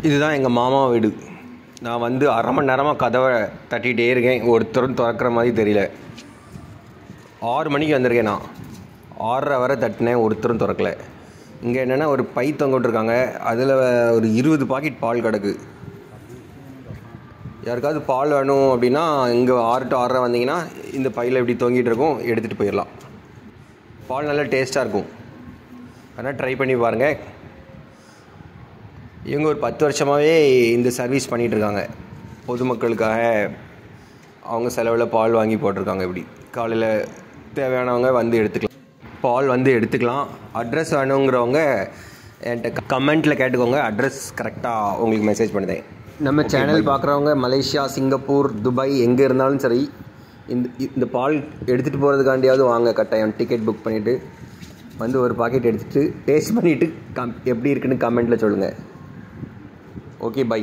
இதுதான் எங்கள் மாமா வீடு. நான் வந்து அரை மணி நேரமாக கதவை தட்டிகிட்டே இருக்கேன், ஒருத்தரும் திறக்கிற மாதிரி தெரியல. 6 மணிக்கு வந்திருக்கேன், நான் 6:30 வரை தட்டினேன், ஒருத்தரும் திறக்கலை. இங்கே என்னென்னா ஒரு பை தொங்கிட்டுருக்காங்க, அதில் ஒரு 20 பாக்கெட் பால் கிடக்கு. யாருக்காவது பால் வேணும் அப்படின்னா இங்கே 6 to 6:30 வந்தீங்கன்னா இந்த பையில் இப்படி தொங்கிட்டு இருக்கும், எடுத்துகிட்டு போயிடலாம். பால் நல்லா டேஸ்ட்டாக இருக்கும், ஆனால் ட்ரை பண்ணி பாருங்கள். இவங்க ஒரு 10 வருஷமாகவே இந்த சர்வீஸ் பண்ணிகிட்ருக்காங்க. பொதுமக்களுக்காக அவங்க செலவில் பால் வாங்கி போட்டிருக்காங்க. இப்படி காலையில் தேவையானவங்க வந்து எடுத்துக்கலாம், பால் வந்து எடுத்துக்கலாம். அட்ரஸ் வேணுங்கிறவங்க என்கிட்ட கமெண்ட்டில் கேட்டுக்கோங்க, அட்ரஸ் கரெக்டாக உங்களுக்கு மெசேஜ் பண்ணுதேன். நம்ம சேனல் பார்க்குறவங்க மலேசியா, சிங்கப்பூர், துபாய் எங்கே இருந்தாலும் சரி, இந்த பால் எடுத்துகிட்டு போகிறதுக்காண்டியாவது வாங்க. கட்டாயம் டிக்கெட் புக் பண்ணிவிட்டு வந்து ஒரு பாக்கெட் எடுத்துகிட்டு டேஸ்ட் பண்ணிவிட்டு எப்படி இருக்குன்னு கமெண்ட்டில் சொல்லுங்கள். Okay, by.